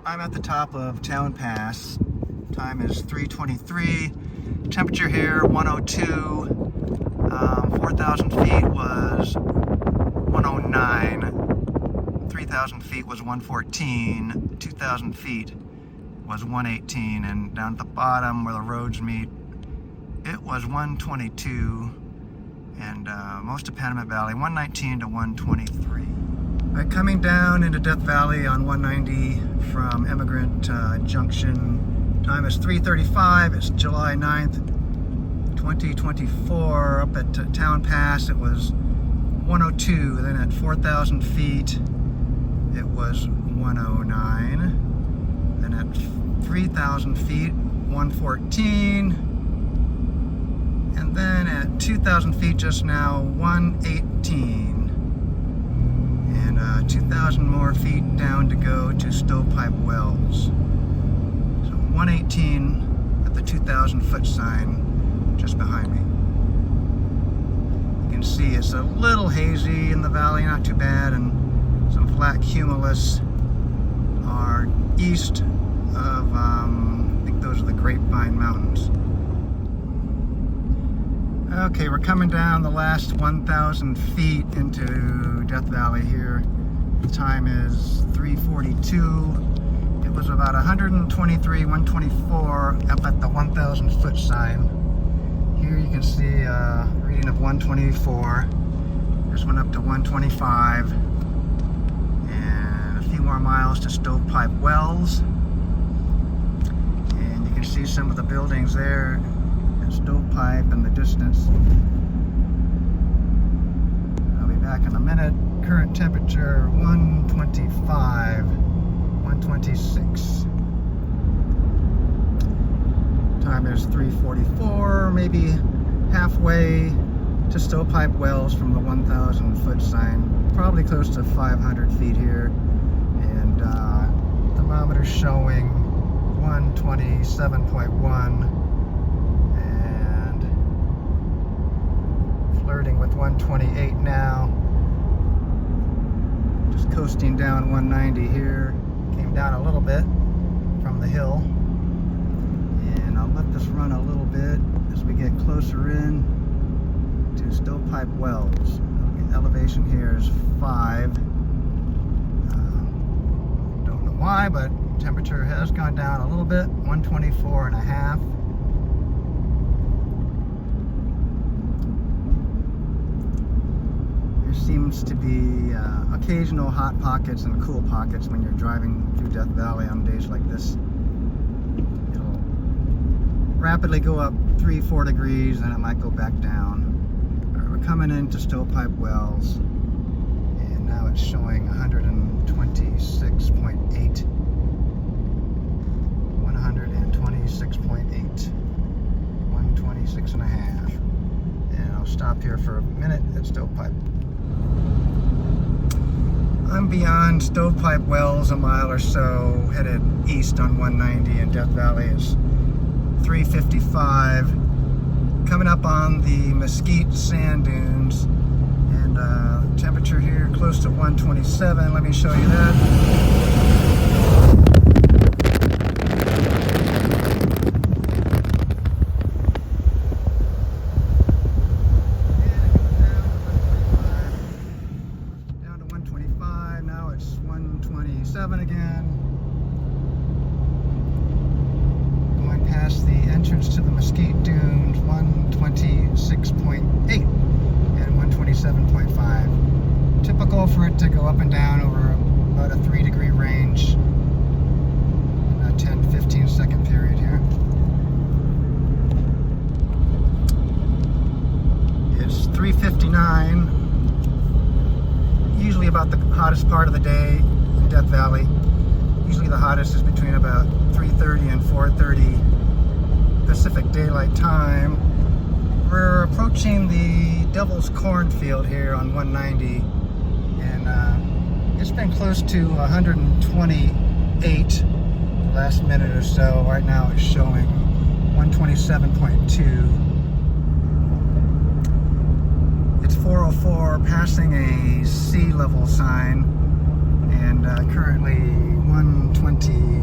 I'm at the top of Towne Pass. Time is 3:23. Temperature here 102. 4,000 feet was 109. 3,000 feet was 114. 2,000 feet was 118. And down at the bottom where the roads meet, it was 122. And most of Panamint Valley, 119 to 123. Right, coming down into Death Valley on 190 from Emigrant Junction. Time is 3:35. It's July 9th, 2024. Up at Towne Pass, it was 102. Then at 4,000 feet, it was 109. Then at 3,000 feet, 114. And then at 2,000 feet just now, 118. And 2,000 more feet down to go to Stovepipe Wells. So 118 at the 2,000 foot sign just behind me. You can see it's a little hazy in the valley, not too bad, and some flat cumulus are east of, I think those are the Grapevine Mountains. Okay, we're coming down the last 1,000 feet into Death Valley here. The time is 3:42. It was about 123, 124 up at the 1,000 foot sign. Here you can see a reading of 124. This one up to 125. And a few more miles to Stovepipe Wells. And you can see some of the buildings there. Stovepipe in the distance. I'll be back in a minute. Current temperature 125, 126. Time is 3:44, maybe halfway to Stovepipe Wells from the 1,000 foot sign. Probably close to 500 feet here. And thermometer showing 127.1. Flirting with 128 now. Just coasting down 190 here. Came down a little bit from the hill. And I'll let this run a little bit as we get closer in to Stovepipe Wells. The elevation here is 5. Don't know why, but temperature has gone down a little bit. 124.5. Seems to be occasional hot pockets and cool pockets when you're driving through Death Valley on days like this. It'll rapidly go up 3-4 degrees, and it might go back down. Right, we're coming into Stovepipe Wells, and now it's showing 126.8. 126.8. 126.5. And I'll stop here for a minute at Stovepipe. I'm beyond Stovepipe Wells a mile or so, headed east on 190 in Death Valley. It's 3:55. Coming up on the Mesquite sand dunes, and temperature here close to 127. Let me show you that. Again. Going past the entrance to the Mesquite Dunes, 126.8 and 127.5. Typical for it to go up and down over about a 3-degree range in a 10-15 second period here. It's 3:59, usually about the hottest part of the day. Death Valley. Usually the hottest is between about 3:30 and 4:30 Pacific Daylight Time. We're approaching the Devil's Cornfield here on 190, and it's been close to 128 the last minute or so. Right now it's showing 127.2. It's 4:04, passing a sea level sign. And currently 120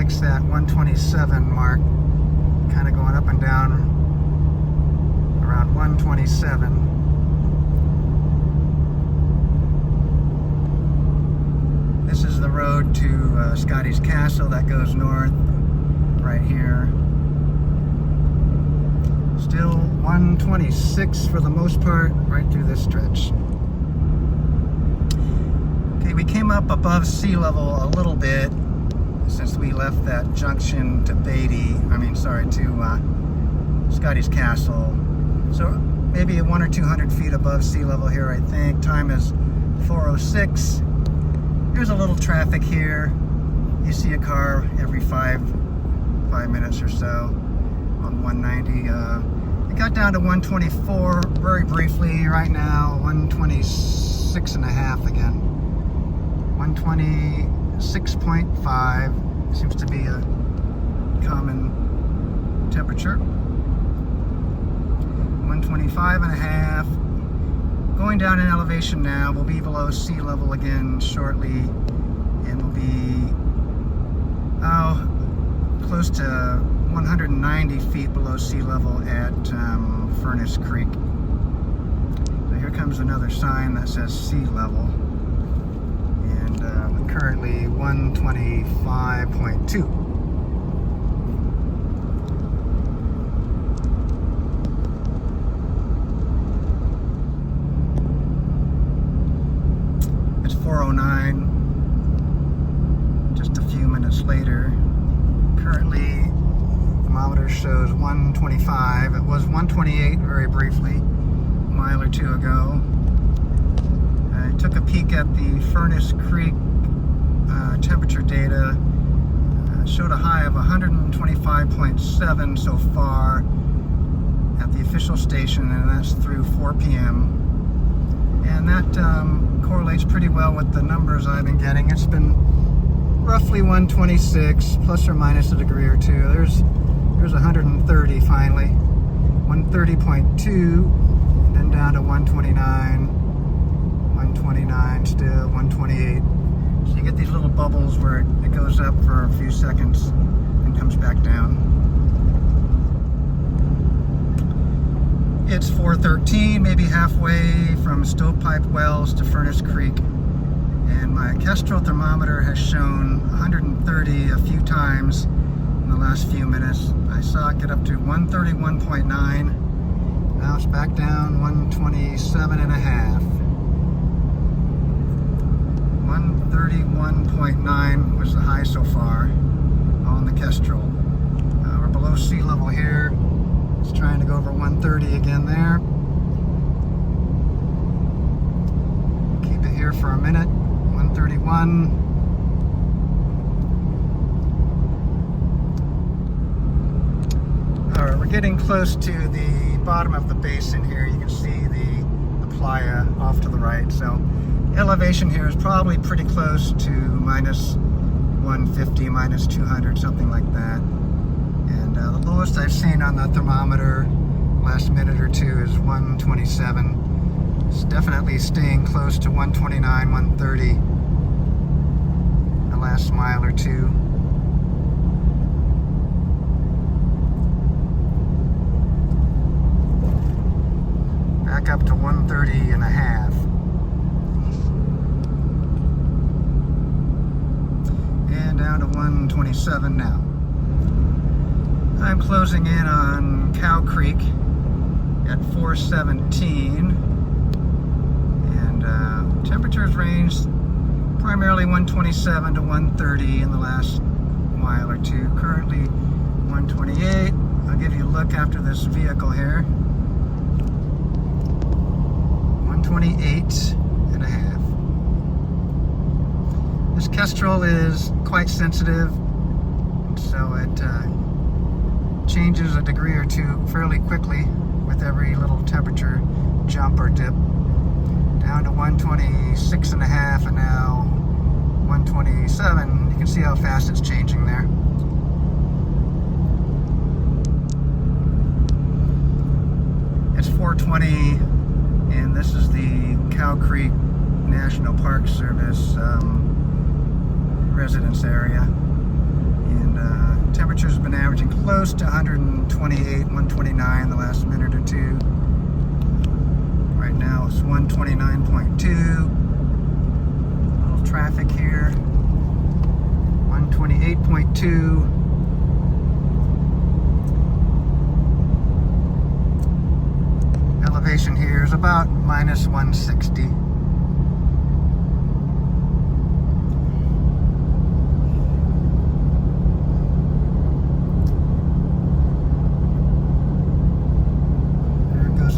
likes that 127 mark, kind of going up and down around 127. This is the road to Scotty's Castle that goes north right here. Still 126 for the most part right through this stretch. Okay, we came up above sea level a little bit since we left that junction to to Scotty's Castle. So maybe 100 or 200 feet above sea level here, I think. Time is 4:06. There's a little traffic here. You see a car every five minutes or so on 190. It got down to 124 very briefly. Right now, 126 and a half again. 126.5 seems to be a common temperature. 125 and a half. Going down in elevation now. We'll be below sea level again shortly, and we'll be close to 190 feet below sea level at Furnace Creek. So here comes another sign that says sea level, and currently 125.2. It's 4:09, just a few minutes later. Currently, thermometer shows 125. It was 128 very briefly, a mile or two ago. I took a peek at the Furnace Creek temperature data. Showed a high of 125.7 so far at the official station, and that's through 4 p.m. And that correlates pretty well with the numbers I've been getting. It's been roughly 126, plus or minus a degree or two. There's 130 finally. 130.2, then down to 129. 129 still, 128. So you get these little bubbles where it goes up for a few seconds and comes back down. It's 4:13, maybe halfway from Stovepipe Wells to Furnace Creek. And my Kestrel thermometer has shown 130 a few times in the last few minutes. I saw it get up to 131.9. Now it's back down 127 and a half. 131.9 was the high so far on the Kestrel. We're below sea level here. It's trying to go over 130 again there. Keep it here for a minute. 131. Alright, we're getting close to the bottom of the basin here. You can see the playa off to the right. So elevation here is probably pretty close to minus 150, minus 200, something like that. And the lowest I've seen on the thermometer last minute or two is 127. It's definitely staying close to 129, 130 the last mile or two. Back up to 130 and a half. And down to 127 now. I'm closing in on Cow Creek at 4:17. Temperatures ranged primarily 127 to 130 in the last mile or two. Currently 128. I'll give you a look after this vehicle here. 128 and a half. This Kestrel is quite sensitive, so it changes a degree or two fairly quickly with every little temperature jump or dip. Down to 126 and a half, and now 127. You can see how fast it's changing there. It's 4:20, and this is the Cow Creek National Park Service residence area. And temperature's been averaging close to 128, 129 the last minute or two. Right now it's 129.2. Little traffic here. 128.2. Elevation here is about minus 160.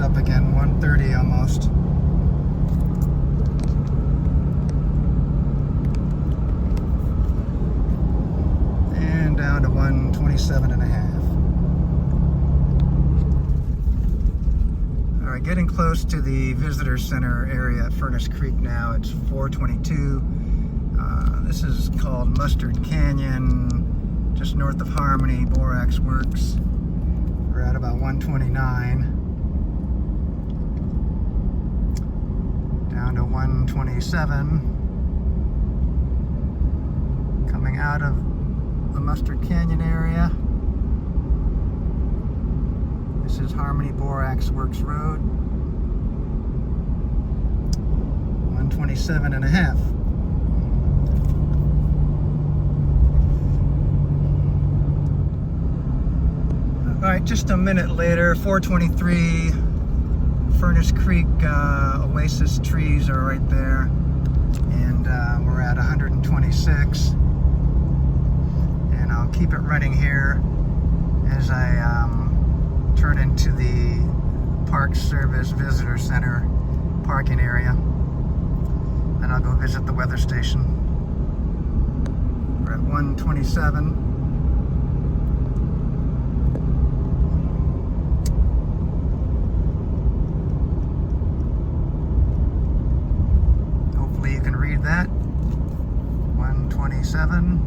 Up again, 130 almost. And down to 127 and a half. All right, getting close to the visitor center area at Furnace Creek now. It's 422. This is called Mustard Canyon, just north of Harmony, Borax Works. We're at about 129. Down to 127. Coming out of the Mustard Canyon area. This is Harmony Borax Works Road. 127 and a half. All right, just a minute later, 423. Furnace Creek oasis trees are right there, and we're at 126, and I'll keep it running here as I turn into the Park Service Visitor Center parking area. Then I'll go visit the weather station. We're at 127. You can read that. 127.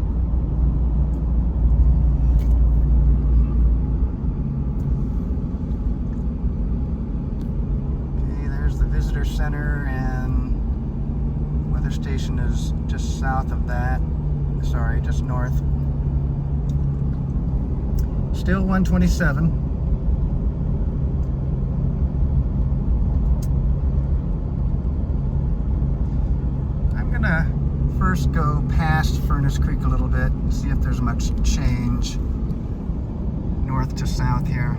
Okay, there's the visitor center, and weather station is just south of that. Sorry, just north. Still 127. First go past Furnace Creek a little bit, see if there's much change north to south here.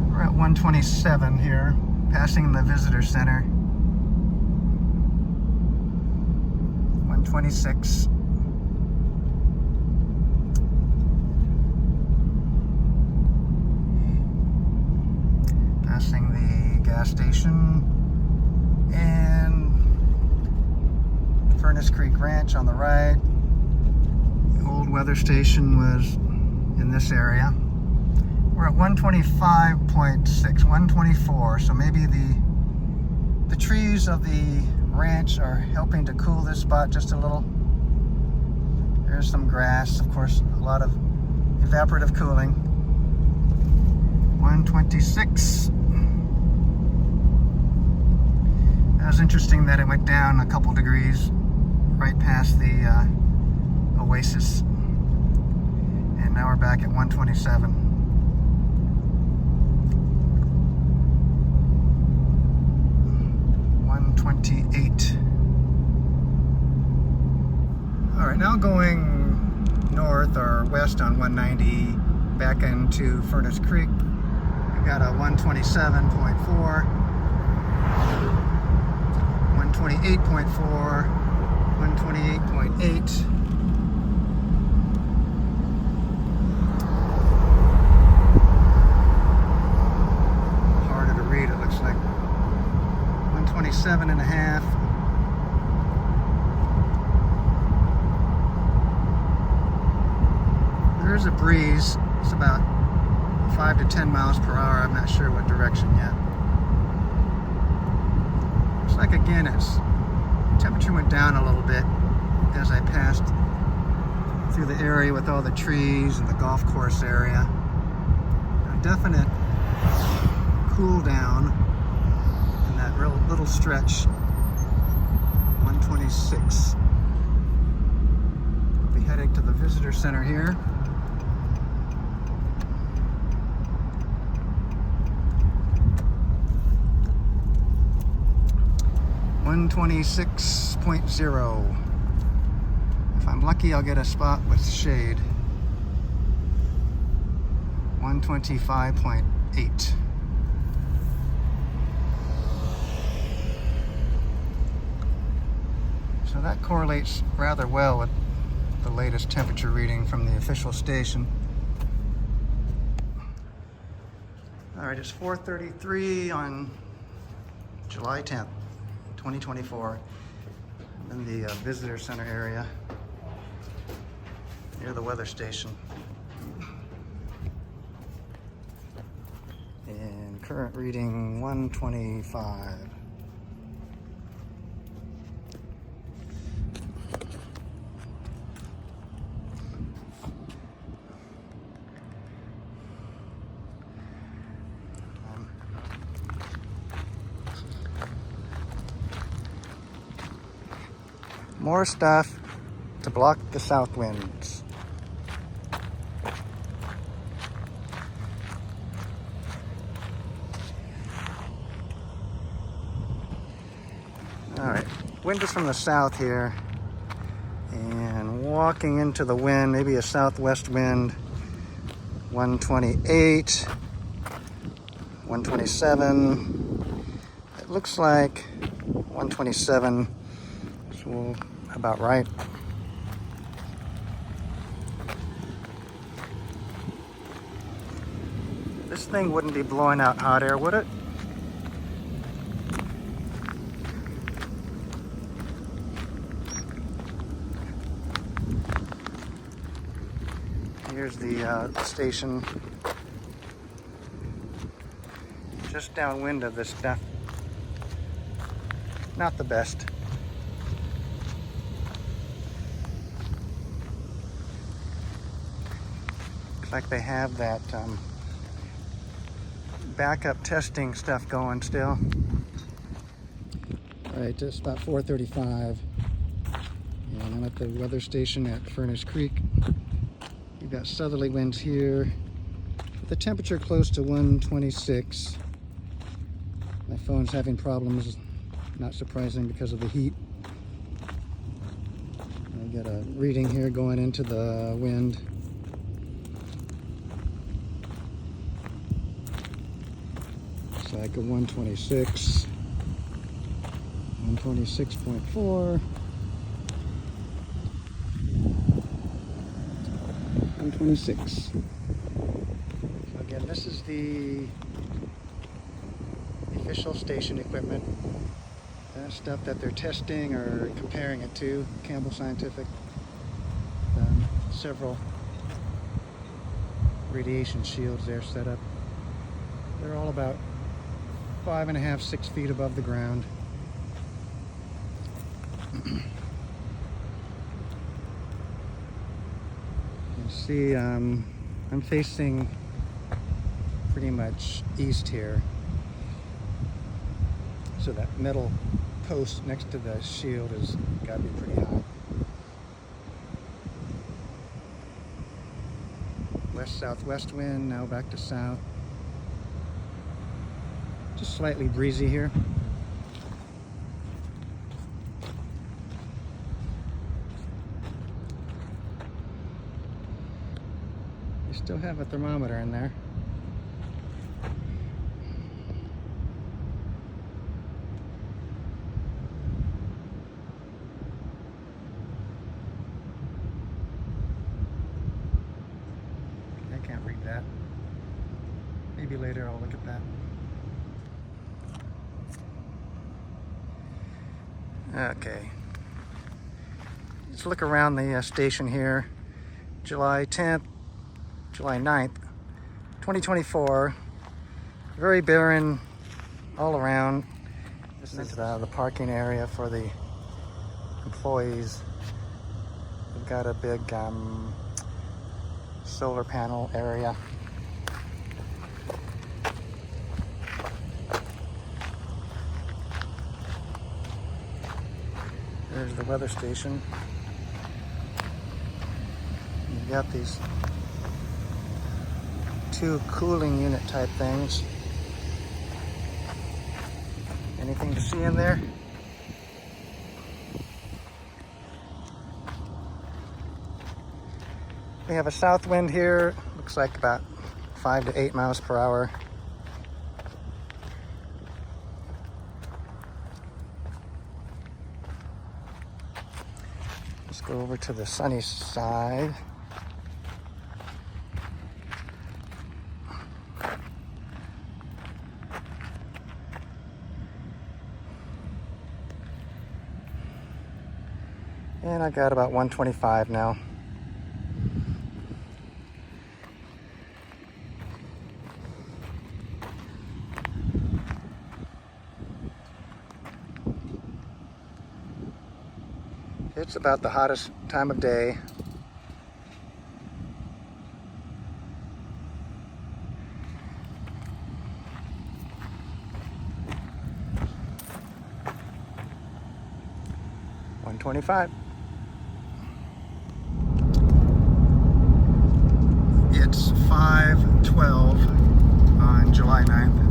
We're at 127 here, passing the visitor center. 126. Passing the gas station. And Furnace Creek Ranch on the right. The old weather station was in this area. We're at 125.6, 124. So maybe the trees of the ranch are helping to cool this spot just a little. There's some grass, of course, a lot of evaporative cooling. 126. It was interesting that it went down a couple degrees right past the oasis, and now we're back at 127. All right, now going north or west on 190 back into Furnace Creek. We've got a 127.4. 128.4, 128.8. Harder to read, it looks like. 127 and a half. There's a breeze. It's about 5 to 10 miles per hour. I'm not sure what direction yet. Like again, temperature went down a little bit as I passed through the area with all the trees and the golf course area. A definite cool down in that little stretch. 126. Heading to the visitor center here. $126.0. If I'm lucky, I'll get a spot with shade. 125.8. So that correlates rather well with the latest temperature reading from the official station. All right, it's 4:33 on July 10th, 2024. I'm in the visitor center area near the weather station. And current reading 125. More stuff to block the south winds. All right, wind is from the south here, and walking into the wind, maybe a southwest wind, 128, 127. It looks like 127. So about right. This thing wouldn't be blowing out hot air, would it? Here's the station. Just downwind of this stuff. Not the best. Like they have that backup testing stuff going still. All right, just about 4:35, and I'm at the weather station at Furnace Creek. We've got southerly winds here. The temperature close to 126. My phone's having problems, not surprising because of the heat. I got a reading here going into the wind. Like a 126, 126.4, 126. So again, this is the official station equipment. Stuff that they're testing or comparing it to. Campbell Scientific. Several radiation shields there set up. They're all about 5.5, 6 feet above the ground. You see, I'm facing pretty much east here. So that metal post next to the shield has got to be pretty hot. West-southwest wind, now back to south. Just slightly breezy here. You still have a thermometer in there. I can't read that. Maybe later I'll look at that. Okay, let's look around the station here. July 10th, July 9th, 2024. Very barren all around. This is the parking area for the employees. We've got a big solar panel area. There's the weather station. got these two cooling unit type things. Anything to see in there? We have a south wind here, looks like about 5 to 8 miles per hour. Let's go over to the sunny side. And I got about 125 now. It's about the hottest time of day. $125. It's 5:12 on July 9th.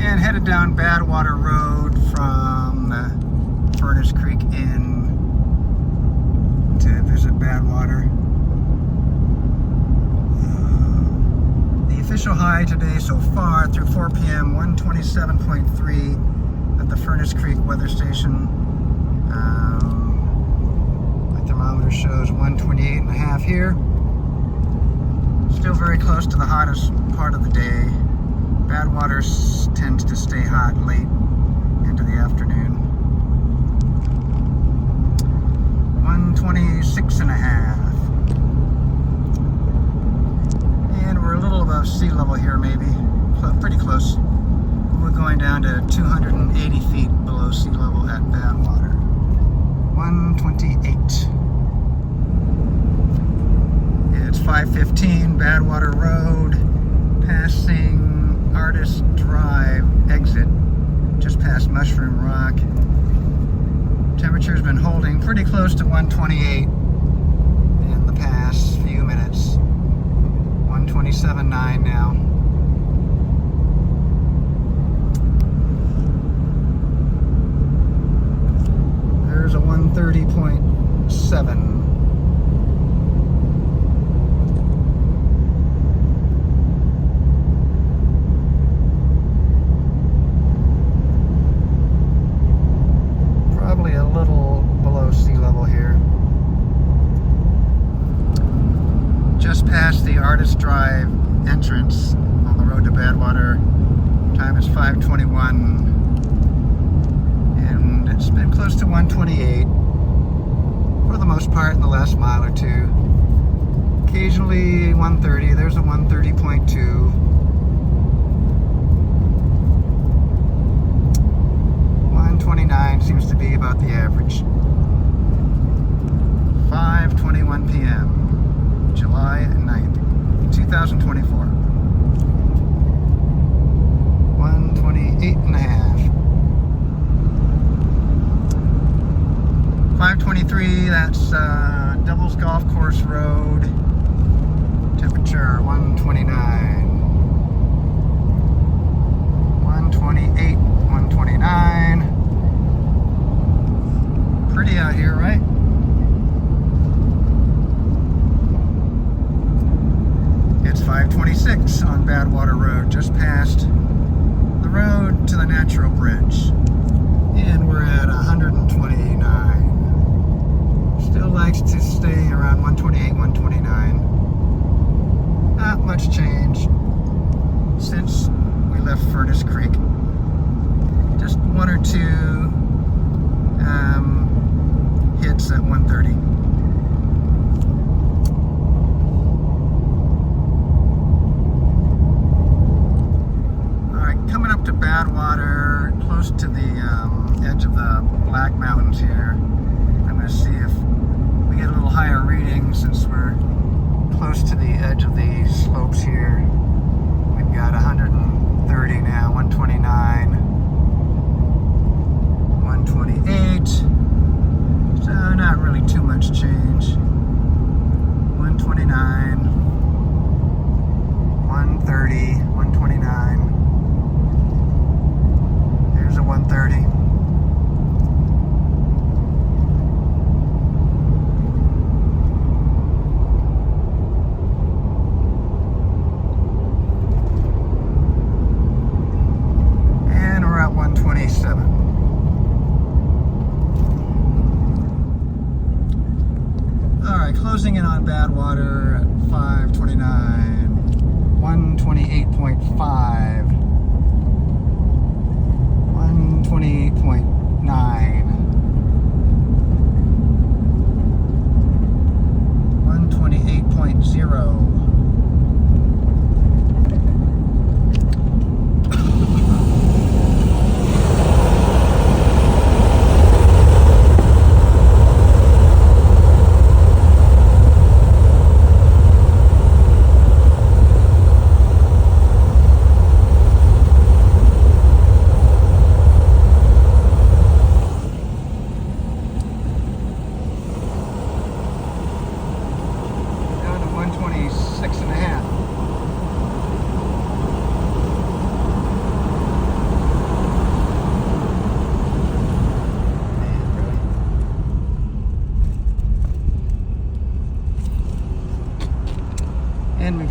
And headed down Badwater Road from the Furnace Creek Inn to visit Badwater. The official high today so far through 4 p.m. 127.3 at the Furnace Creek weather station. My thermometer shows 128.5 here. Still very close to the hottest part of the day. Badwater tends to stay hot late into the afternoon. 126.5. And we're a little above sea level here, maybe. Pretty close. We're going down to 280 feet below sea level at Badwater. 128. It's 5:15, Badwater Road, passing Artist Drive exit, just past Mushroom Rock. Temperature's been holding pretty close to 128 in the past few minutes. 127.9 now. There's a 130.7. Probably a little below sea level here. Just past the Artist Drive entrance on the road to Badwater. Time is 5:21. And it's been close to 128 for the most part in the last mile or two. Occasionally 130. There's a 130.2. 129 seems to be about the average. 5:21 p.m. July 9th, 2024. 128.5. 5:23, that's Devil's Golf Course Road. Temperature 129. 128, 129. Pretty out here, right? It's 5:26 on Badwater Road, just past the road to the Natural Bridge. And we're at 129. Still likes to stay around 128, 129. Not much change since we left Furnace Creek. Just one or two hits at 130. Alright, coming up to Badwater, close to the edge of the Black Mountains here. I'm going to see if we get a little higher reading since we're close to the edge of these slopes here. We've got 130 now, 129, 128. So not really too much change.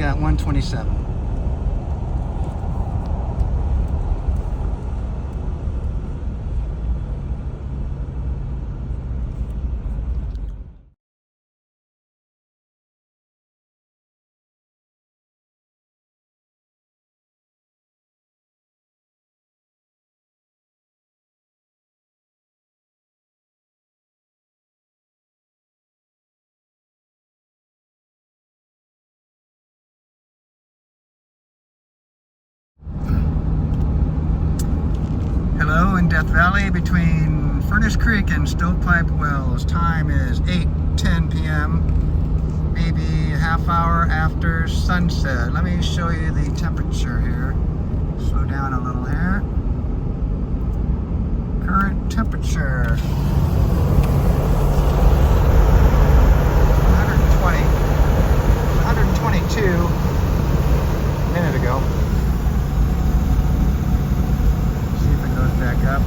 got 127. Hello in Death Valley between Furnace Creek and Stovepipe Wells. Time is 8:10 p.m. Maybe a half hour after sunset. Let me show you the temperature here. Slow down a little here. Current temperature 120. 122 a minute ago. Back up.